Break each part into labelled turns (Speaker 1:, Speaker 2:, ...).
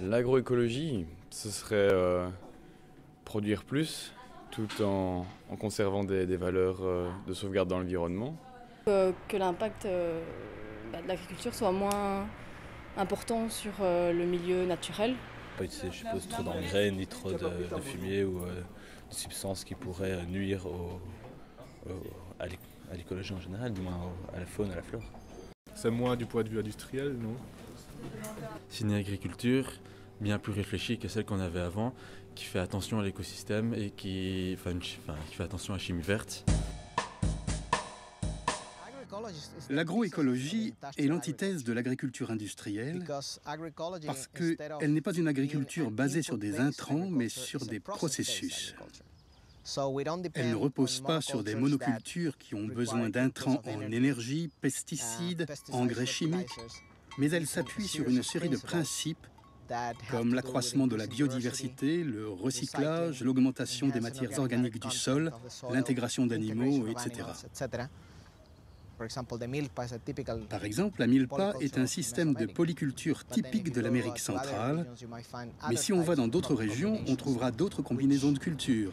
Speaker 1: L'agroécologie, ce serait produire plus tout en conservant des valeurs de sauvegarde dans l'environnement.
Speaker 2: Que l'impact de l'agriculture soit moins important sur le milieu naturel.
Speaker 3: Pas utiliser, je suppose, trop d'engrais, ni trop de fumier ou de substances qui pourraient nuire à l'écologie en général, du moins à la faune, à la flore.
Speaker 4: C'est moins du point de vue industriel, non?
Speaker 5: C'est une agriculture bien plus réfléchie que celle qu'on avait avant, qui fait attention à l'écosystème et qui fait attention à la chimie verte.
Speaker 6: L'agroécologie est l'antithèse de l'agriculture industrielle parce qu'elle n'est pas une agriculture basée sur des intrants mais sur des processus. Elle ne repose pas sur des monocultures qui ont besoin d'intrants en énergie, pesticides, engrais chimiques, mais elle s'appuie sur une série de principes comme l'accroissement de la biodiversité, le recyclage, l'augmentation des matières organiques du sol, l'intégration d'animaux, etc. Par exemple, la milpa est un système de polyculture typique de l'Amérique centrale, mais si on va dans d'autres régions, on trouvera d'autres combinaisons de cultures,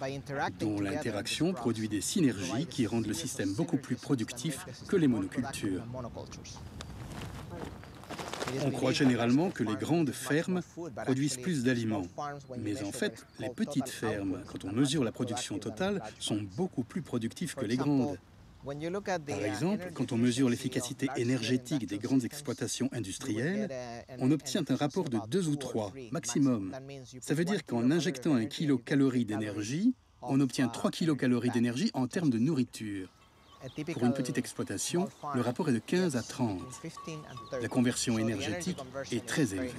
Speaker 6: dont l'interaction produit des synergies qui rendent le système beaucoup plus productif que les monocultures. On croit généralement que les grandes fermes produisent plus d'aliments, mais en fait, les petites fermes, quand on mesure la production totale, sont beaucoup plus productives que les grandes. Par exemple, quand on mesure l'efficacité énergétique des grandes exploitations industrielles, on obtient un rapport de 2 ou 3, maximum. Ça veut dire qu'en injectant 1 kilocalorie d'énergie, on obtient 3 kilocalories d'énergie en termes de nourriture. Pour une petite exploitation, le rapport est de 15 à 30. La conversion énergétique est très élevée.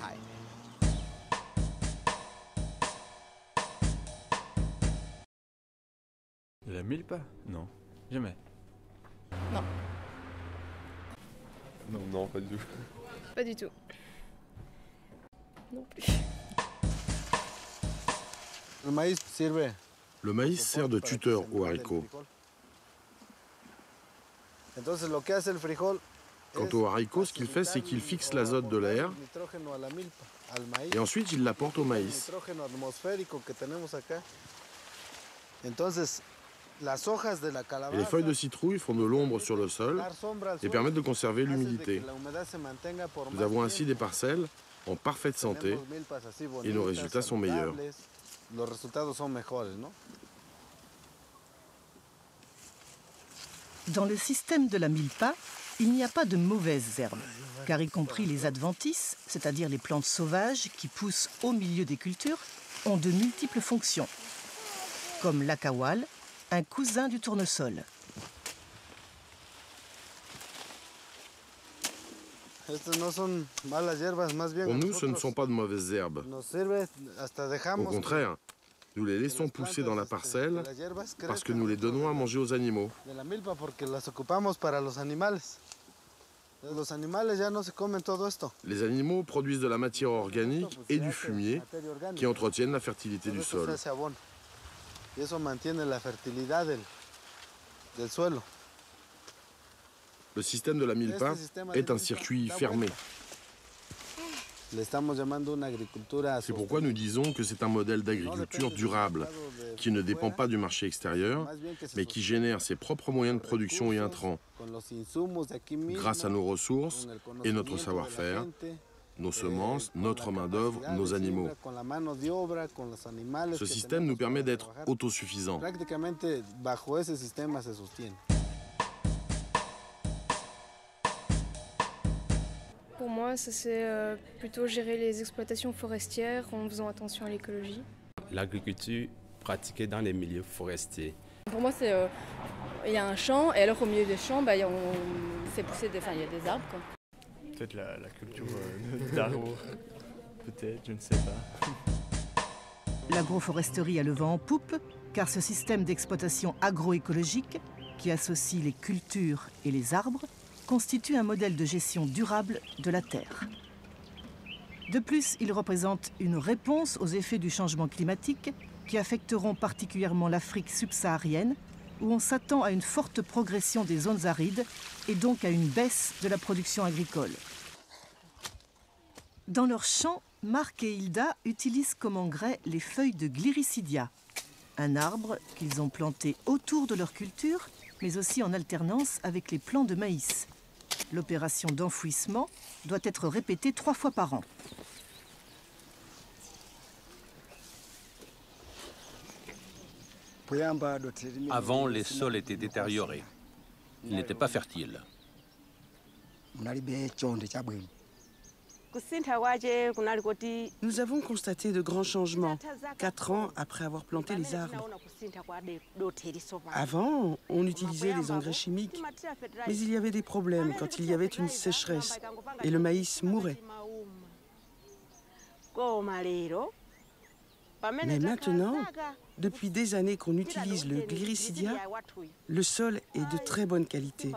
Speaker 5: La milpa? Non, jamais.
Speaker 2: Non.
Speaker 1: Non, pas du tout.
Speaker 7: Pas du tout. Non plus.
Speaker 8: Le maïs sert de tuteur aux haricots. Quant aux haricots, ce qu'il fait, c'est qu'il fixe l'azote de l'air et ensuite il l'apporte au maïs. Et les feuilles de citrouille font de l'ombre sur le sol et permettent de conserver l'humidité. Nous avons ainsi des parcelles en parfaite santé et nos résultats sont meilleurs.
Speaker 9: Dans le système de la milpa, il n'y a pas de mauvaises herbes, car y compris les adventices, c'est-à-dire les plantes sauvages qui poussent au milieu des cultures, ont de multiples fonctions, comme l'akawal, un cousin du tournesol.
Speaker 8: Pour nous, ce ne sont pas de mauvaises herbes. Au contraire, nous les laissons pousser dans la parcelle parce que nous les donnons à manger aux animaux. Les animaux produisent de la matière organique et du fumier qui entretiennent la fertilité du sol. Le système de la milpa est un circuit fermé. C'est pourquoi nous disons que c'est un modèle d'agriculture durable, qui ne dépend pas du marché extérieur, mais qui génère ses propres moyens de production et intrants, grâce à nos ressources et notre savoir-faire, nos semences, notre main-d'œuvre, nos animaux. Ce système nous permet d'être autosuffisants.
Speaker 7: Pour moi, ça c'est plutôt gérer les exploitations forestières en faisant attention à l'écologie.
Speaker 10: L'agriculture pratiquée dans les milieux forestiers.
Speaker 2: Pour moi, c'est il y a un champ et alors au milieu des champs, on fait pousser il y a des arbres, quoi.
Speaker 4: Peut-être la culture d'arbres, peut-être, je ne sais pas.
Speaker 9: L'agroforesterie a le vent en poupe, car ce système d'exploitation agroécologique, qui associe les cultures et les arbres, constitue un modèle de gestion durable de la terre. De plus, il représente une réponse aux effets du changement climatique qui affecteront particulièrement l'Afrique subsaharienne, où on s'attend à une forte progression des zones arides et donc à une baisse de la production agricole. Dans leurs champs, Marc et Hilda utilisent comme engrais les feuilles de Gliricidia, un arbre qu'ils ont planté autour de leur culture, mais aussi en alternance avec les plants de maïs. L'opération d'enfouissement doit être répétée 3 fois par an.
Speaker 11: Avant, les sols étaient détériorés. Ils n'étaient pas fertiles.
Speaker 12: Nous avons constaté de grands changements, 4 ans après avoir planté les arbres. Avant, on utilisait des engrais chimiques, mais il y avait des problèmes quand il y avait une sécheresse et le maïs mourait. Mais maintenant, depuis des années qu'on utilise le Gliricidia, le sol est de très bonne qualité.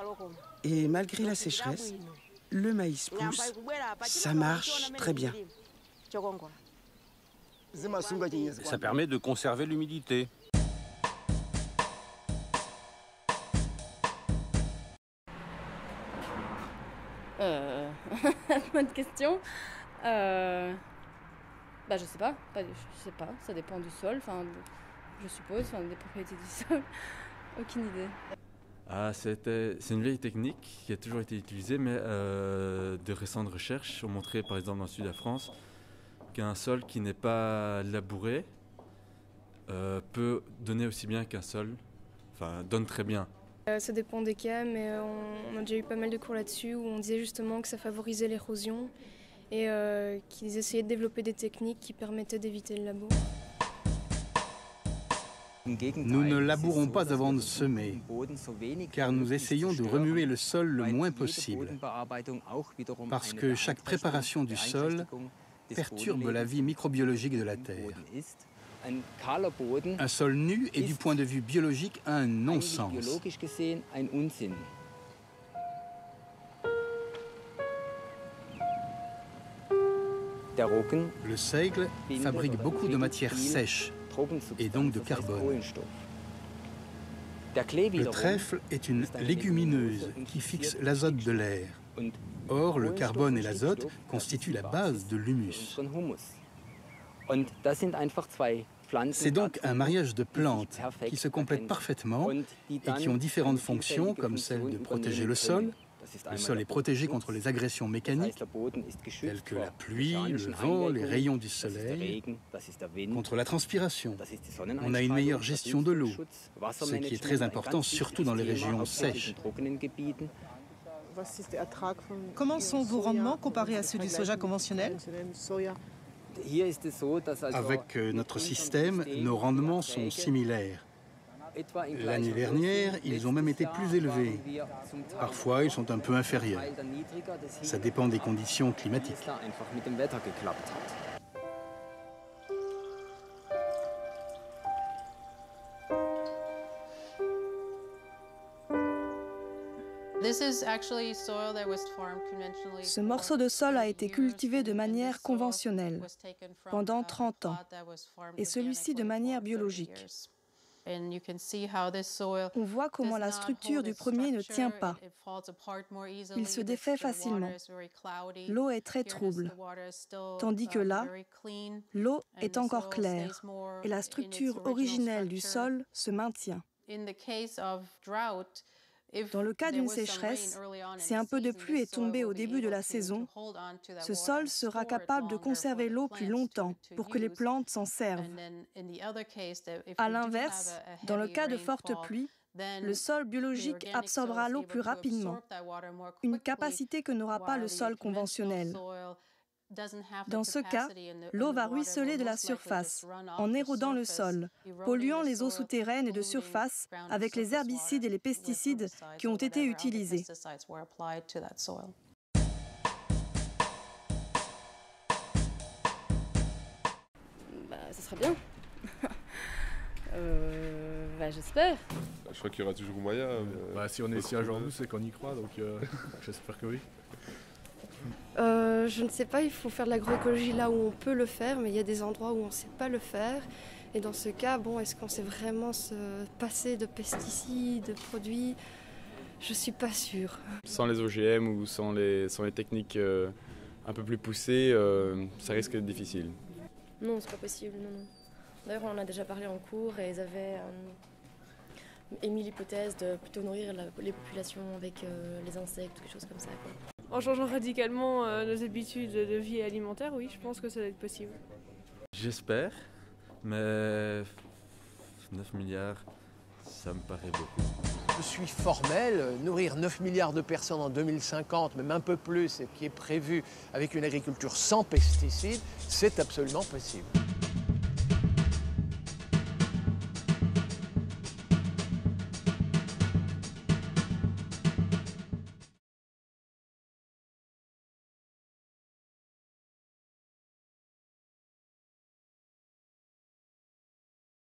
Speaker 12: Et malgré la sécheresse, le maïs pousse, ça marche très bien.
Speaker 11: Ça permet de conserver l'humidité.
Speaker 2: Bonne question. Bah, je sais pas, ça dépend du sol, enfin, je suppose, des propriétés du sol. Aucune idée.
Speaker 5: C'est une vieille technique qui a toujours été utilisée, mais de récentes recherches ont montré, par exemple dans le sud de la France, qu'un sol qui n'est pas labouré peut donner aussi bien qu'un sol, donne très bien.
Speaker 7: Ça dépend des cas, mais on a déjà eu pas mal de cours là-dessus où on disait justement que ça favorisait l'érosion et qu'ils essayaient de développer des techniques qui permettaient d'éviter le labour.
Speaker 6: Nous ne labourons pas avant de semer, car nous essayons de remuer le sol le moins possible, parce que chaque préparation du sol perturbe la vie microbiologique de la terre. Un sol nu est du point de vue biologique un non-sens. Le seigle fabrique beaucoup de matières sèches et donc de carbone. Le trèfle est une légumineuse qui fixe l'azote de l'air. Or, le carbone et l'azote constituent la base de l'humus. C'est donc un mariage de plantes qui se complètent parfaitement et qui ont différentes fonctions, comme celle de protéger le sol. Le sol est protégé contre les agressions mécaniques, telles que la pluie, le vent, les rayons du soleil, contre la transpiration. On a une meilleure gestion de l'eau, ce qui est très important, surtout dans les régions sèches.
Speaker 9: Comment sont vos rendements comparés à ceux du soja conventionnel?
Speaker 6: Avec notre système, nos rendements sont similaires. L'année dernière, ils ont même été plus élevés. Parfois, ils sont un peu inférieurs. Ça dépend des conditions climatiques.
Speaker 13: Ce morceau de sol a été cultivé de manière conventionnelle pendant 30 ans et celui-ci de manière biologique. On voit comment la structure du premier ne tient pas. Il se défait facilement. L'eau est très trouble, tandis que là, l'eau est encore claire et la structure originelle du sol se maintient. Dans le cas d'une sécheresse, si un peu de pluie est tombée au début de la saison, ce sol sera capable de conserver l'eau plus longtemps pour que les plantes s'en servent. À l'inverse, dans le cas de fortes pluies, le sol biologique absorbera l'eau plus rapidement, une capacité que n'aura pas le sol conventionnel. Dans ce cas, l'eau va ruisseler de la surface, en érodant le sol, polluant les eaux souterraines et de surface avec les herbicides et les pesticides qui ont été utilisés.
Speaker 2: Ça serait bien. J'espère.
Speaker 14: Je crois qu'il y aura toujours moyen. Si on est ici un jour, c'est qu'on y croit, donc j'espère que oui.
Speaker 7: Je ne sais pas, il faut faire de l'agroécologie là où on peut le faire, mais il y a des endroits où on ne sait pas le faire. Et dans ce cas, est-ce qu'on sait vraiment se passer de pesticides, de produits? Je ne suis pas sûre.
Speaker 1: Sans les OGM ou sans les techniques un peu plus poussé, ça risque d'être difficile.
Speaker 2: Non, c'est pas possible, non. D'ailleurs, on en a déjà parlé en cours et ils avaient émis l'hypothèse de plutôt nourrir les populations avec les insectes ou quelque chose comme ça, quoi.
Speaker 15: En changeant radicalement nos habitudes de vie alimentaire, oui, je pense que ça va être possible.
Speaker 5: J'espère, mais 9 milliards, ça me paraît beaucoup.
Speaker 16: Je suis formel, nourrir 9 milliards de personnes en 2050, même un peu plus, et qui est prévu avec une agriculture sans pesticides, c'est absolument possible.